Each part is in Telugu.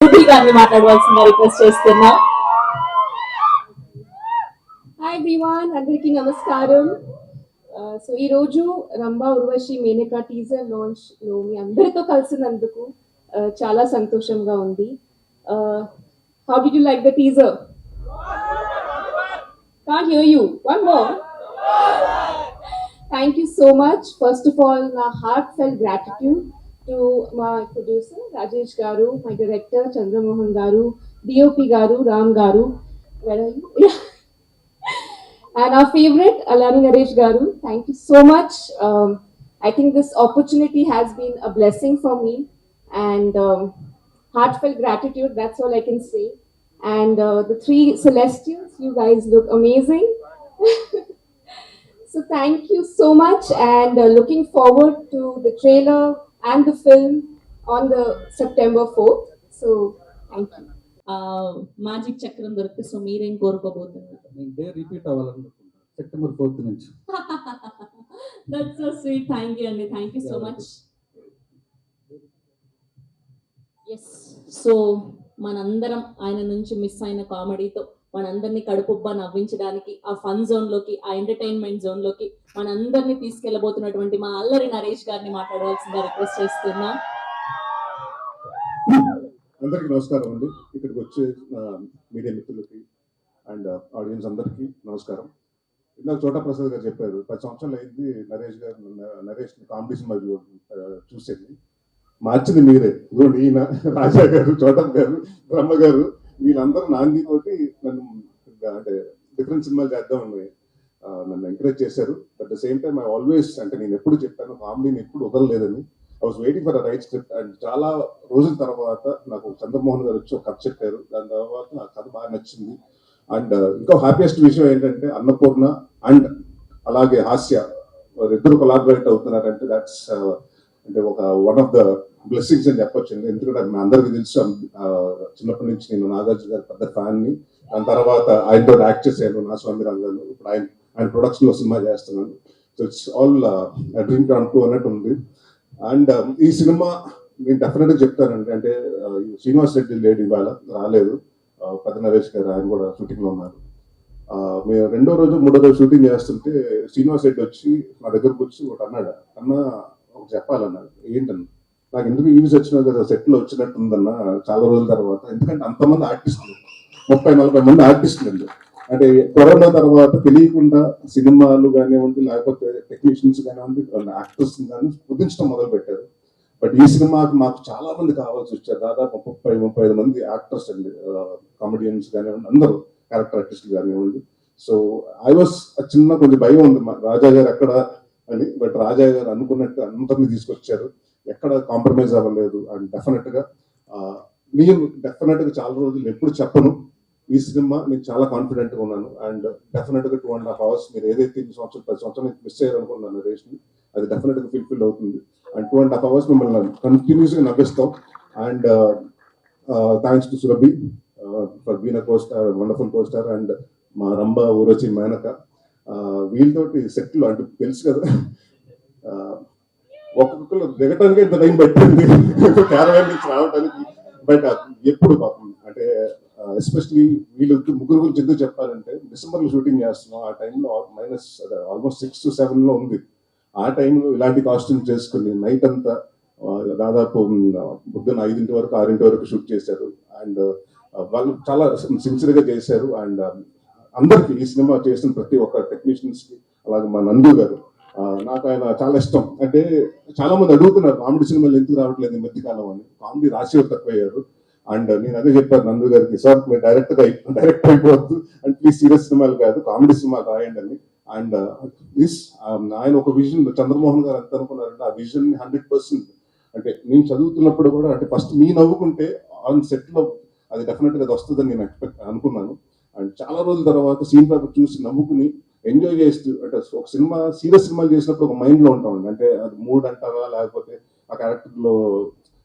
సురభి గారిని మాట్లాడవలసిందిగా రిక్వెస్ట్ చేస్తున్నా. హాయ్ ఎవ్రీవన్, అందరికీ నమస్కారం. సో ఈరోజు రంభా ఉర్వశి మేనకా టీజర్ లాంచ్ లో మీ అందరితో కలిసినందుకు చాలా సంతోషంగా ఉంది. How did you like the teaser? Can't hear you. One more. Thank you so much. First of all, my heartfelt gratitude to my producer Rajesh Garu, my director Chandra Mohan Garu, DOP Garu, Ram Garu. Where are you? Yeah. And our favorite Alani Naresh Garu. Thank you so much. I think this opportunity has been a blessing for me, and heartfelt gratitude. That's all I can say. And the three Celestials, you guys look amazing. So thank you so much, and looking forward to the trailer and the film on the September 4th. So thank you. Magic చక్రం దొరికితే సో మీరేం కోరుకోబోతున్నారు? నేను డే రిపీట్ అవ్వాలనుకుంటున్నాను సెప్టెంబర్ 4th నుంచి. That's so sweet. Thank you అండి, thank you so much. Yes, so మనందరం ఆయన నుంచి మిస్ అయిన కామెడీతో మనందరినీ కడుపుబ్బా నవ్వించడానికి ఆ ఫన్ జోన్ లోకి, ఆ ఎంటర్టైన్మెంట్ జోన్ లోకి మనందరినీ తీసుకెళ్లబోతున్నటువంటి మా అల్లరి నరేష్ గారిని మాట్లాడవలసిందిగా రిక్వెస్ట్ చేస్తున్నా. అందరికీ నమస్కారం అండి. ఇక్కడికి వచ్చే మీడియా మిత్రులకి అండ్ ఆడియన్స్ అందరికీ నమస్కారం. ఇందాక చోటా ప్రసాద్ గారు చెప్పారు 10 సంవత్సరాలు అయింది నరేష్ కామెడీ సినిమా చూసేది. మార్చింది మీరే. ఇదిగోండి ఈయన రాజా గారు, చోటా గారు, బ్రహ్మ గారు, వీళ్ళందరూ నాంది తోటి నన్ను అంటే డిఫరెంట్ సినిమాలు చేద్దామని నన్ను ఎంకరేజ్ చేశారు. At the same time I always, అంటే నేను ఎప్పుడు చెప్పాను కామెడీని ఎప్పుడు వదలలేదని. I was waiting for the right script. And చాలా రోజుల తర్వాత నాకు చంద్రమోహన్ గారు వచ్చి ఒక కథ చెప్పారు. దాని తర్వాత నాకు కథ బాగా నచ్చింది. అండ్ ఇంకో హ్యాపీయెస్ట్ విషయం ఏంటంటే అన్నపూర్ణ అండ్ అలాగే హాస్య ఇద్దరు కొలాబరేట్ అవుతున్నారంటే దాట్స్ అంటే ఒక వన్ ఆఫ్ ద బ్లెస్సింగ్స్ అని చెప్పొచ్చు. ఎందుకంటే అది అందరికీ తెలుసు. చిన్నప్పటి నుంచి నేను నాగార్జున గారి పెద్ద ఫ్యాన్ ని. దాని తర్వాత ఆయనతో యాక్ట్ చేశాను నా స్వామి రంగాలు. ఇప్పుడు ఆయన ప్రొడక్షన్ లో సినిమా చేస్తున్నాను. So it's all dream come true అన్నట్టు ఉంది. అండ్ ఈ సినిమా నేను డెఫినెట్ గా చెప్తానండి. అంటే శ్రీనివాస్ రెడ్డి లేడు, ఇవాళ రాలేదు. పెద్ద నరేష్ గారు ఆయన కూడా షూటింగ్ లో ఉన్నారు. మేము 2వ రోజు 3వ రోజు షూటింగ్ చేస్తుంటే శ్రీనివాస్ రెడ్డి వచ్చి నా దగ్గరకు వచ్చి ఒకటి అన్నాడు. అన్నా ఒకటి చెప్పాలన్నాడు. ఏంటన్నా? నాకు ఎందుకు ఈవీస్ వచ్చినా కదా సెట్ లో వచ్చినట్టు ఉందన్న చాలా రోజుల తర్వాత. ఎందుకంటే అంతమంది ఆర్టిస్టులు, 30-40 మంది ఆర్టిస్టులు. అంటే కరోనా తర్వాత తెలియకుండా సినిమాలు కానివ్వండి, లేకపోతే టెక్నీషియన్స్ కానివ్వండి, యాక్టర్స్ కానీ కుదించడం మొదలు పెట్టారు. బట్ ఈ సినిమాకి మాకు చాలా మంది కావాల్సి వచ్చారు. దాదాపు 30-35 మంది యాక్టర్స్ అండి, కామెడియన్స్ కానివ్వండి, అందరూ క్యారెక్టర్ ఆర్టిస్టులు కానివ్వండి. సో ఐ వాస్ చిన్న కొంచెం భయం ఉంది రాజా గారు ఎక్కడ అని. బట్ రాజా గారు అనుకున్నట్టు అందరినీ తీసుకొచ్చారు, ఎక్కడ కాంప్రమైజ్ అవ్వలేదు. అండ్ డెఫినెట్ గా నేను చాలా రోజులు ఎప్పుడు చెప్పను, ఈ సినిమా నేను చాలా కాన్ఫిడెంట్ గా ఉన్నాను. అండ్ డెఫినెట్ గా 2.5 hours మీరు ఏదైతే 10 సంవత్సరాలు మిస్ అయ్యారనుకున్నాను రేషన్, అది డెఫినెట్ గా ఫుల్ఫిల్ అవుతుంది. అండ్ 2.5 hours మిమ్మల్ని కంటిన్యూస్ గా నవ్విస్తాం. And thanks to Surabhi for been a costar, wonderful costar. And మా రంభా ఊరచి మేనక వీళ్ళతోటి సెట్లు అంటే తెలుసు కదా, ఒక్కొక్కరు దిగటానికి ఇంత టైం పట్టింది క్యారవాన్ నుంచి రావడానికి. బట్ ఎప్పుడు పాపం అంటే ఎస్పెషలీ వీళ్ళు ముగ్గురు గురించి ఎందుకు చెప్పాలంటే, డిసెంబర్ లో షూటింగ్ చేస్తున్నాం. ఆ టైంలో ఆల్మోస్ట్ 6 to 7 లో ఉంది. ఆ టైంలో ఇలాంటి కాస్ట్యూమ్ చేసుకుని నైట్ అంతా దాదాపు పొద్దున్న 5 వరకు 6 వరకు షూట్ చేశారు. అండ్ వాళ్ళు చాలా సిన్సియర్ గా చేశారు. అండ్ అందరికి ఈ సినిమా చేసిన ప్రతి ఒక్క టెక్నీషియన్స్ కి, అలాగే మా నందు గారు, నాకు ఆయన చాలా ఇష్టం. అంటే చాలా మంది అడుగుతున్నారు కామెడీ సినిమాలు ఎందుకు రావట్లేదు ఈ మధ్యకాలం అని. కామెడీ రాసేవారు తక్కువయ్యారు. అండ్ నేను అదే చెప్పాను నందు గారికి, సార్ మీరు డైరెక్ట్ అయిపోవద్దు అండ్ ప్లీజ్ సీరియస్ సినిమాలు కాదు కామెడీ సినిమాలు రాయండి అని. అండ్ ఆయన ఒక విజన్, చంద్రమోహన్ గారు ఎంత అనుకున్నారంటే ఆ విజన్ 100%. అంటే నేను చదువుతున్నప్పుడు కూడా అంటే ఫస్ట్ మీ నవ్వుకుంటే ఆన్ సెట్ లో అది డెఫినెట్ గా అది వస్తుందని నేను అనుకున్నాను. అండ్ చాలా రోజుల తర్వాత సీన్ పేపర్ చూసి నవ్వుకుని ఎంజాయ్ చేస్తూ, అంటే ఒక సినిమా సీరియస్ సినిమాలు చేసినప్పుడు ఒక మైండ్ లో ఉంటామండి. అంటే అది మూడ్ అంటారా, లేకపోతే ఆ క్యారెక్టర్ లో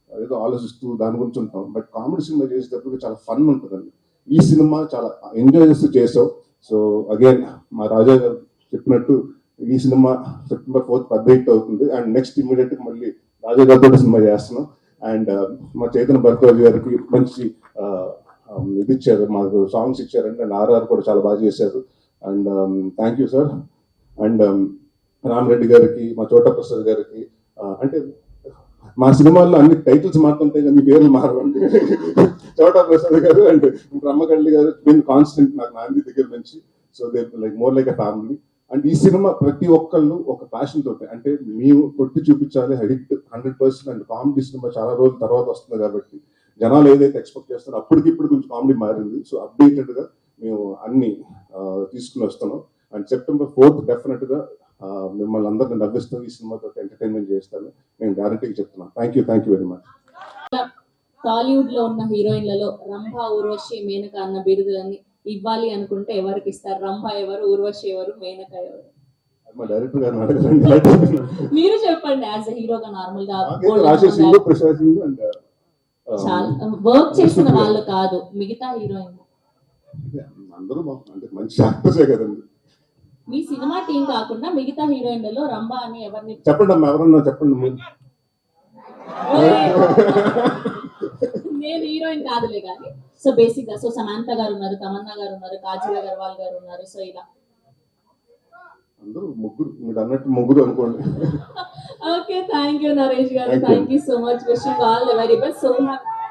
ఏదో ఆలోచిస్తూ దాని గురించి ఉంటాం. బట్ కామెడీ సినిమా చేసేటప్పుడు చాలా ఫన్ ఉంటుందండి. ఈ సినిమా చాలా ఎంజాయ్ చేస్తూ చేసావు. సో అగైన్ మా రాజా గారు చెప్పినట్టు ఈ సినిమా September 4th పెద్ద హిట్ అవుతుంది. అండ్ నెక్స్ట్ ఇమీడియట్ మళ్ళీ రాజా గారితో సినిమా చేస్తున్నాం. అండ్ మా చైతన్య భరద్వాజ్ గారికి మంచి ఇది ఇచ్చారు, మాకు సాంగ్స్ ఇచ్చారండి. అండ్ ఆర్ఆర్ కూడా చాలా బాగా చేశారు. And thank you sir. And Rama Reddy గారికి, మా చోటా ప్రసాద్ గారికి, అంటే మా సినిమాల్లో అన్ని టైటిల్స్ మారుతుంటాయి కానీ పేర్లు మారవండి. చోటా ప్రసాద్ గారు అండ్ బ్రహ్మకళ్ళి గారు బిన్ కాన్స్టెంట్ నాకు నాంది దగ్గర నుంచి. So they like more like a family. And ఈ సినిమా ప్రతి ఒక్కళ్ళు ఒక ప్యాషన్ తోటి, అంటే మేము కొట్టి చూపించాలి హిట్ 100%. అండ్ కామెడీ సినిమా చాలా రోజుల తర్వాత వస్తుంది కాబట్టి జనాలు ఏదైతే ఎక్స్పెక్ట్ చేస్తారో అప్పటికిప్పుడు కొంచెం కామెడీ మారింది. సో అప్డేటెడ్ గా మేము అన్ని తీసుకుని వస్తున్నాం. అండ్ September 4th డెఫినెట్ గా మిమ్మల్ని అందరిని నవ్విస్తూ ఈ సినిమాతో ఎంటర్టైన్మెంట్ చేస్తాను నేను గ్యారంటీగా చెప్తున్నాను. Thank you very much. Tollywood లో ఉన్న హీరోయిన్లలో రంభ, ఊర్వశి, మేనక అన్న బిరుదులన్నీ ఇవ్వాలి అనుకుంటే ఎవరికి ఇస్తారు? రంభ ఎవరు, ఊర్వశి ఎవరు, మేనక ఎవరు? మా డైరెక్టర్ గారిని అడగండి. మీరు చెప్పండి. యాజ్ అ హీరోగా నార్మల్ గా రాజేష్ సింగ్, ప్రసాద్ సింగ్ అండ్ చాలా వర్క్ చేసిన వాళ్ళు కాదు మిగతా హీరోయిన్. అందరూ అంటే మంచి యాక్టర్సే కదండి. మీ సినిమా టీం కాకుండా మిగతా హీరోయిన్లలో రంభ అని ఎవరిని చెప్పండి అమ్మా, ఎవరన్నా చెప్పండి మీరు. నేను హీరోయిన్ కాదులే కానీ. సో బేసిక్ గా సమంత గారు ఉన్నారు, తమన్నా గారు ఉన్నారు, కాజల్ అగర్వాల్ గారు ఉన్నారు. సో ఇలా అందరూ ముగ్గురు, మీరు అన్నట్టు ముగ్గురు అనుకోండి. ఓకే, థ్యాంక్ యూ నరేష్ గారు. Thank you so much. Wishing all the very best. So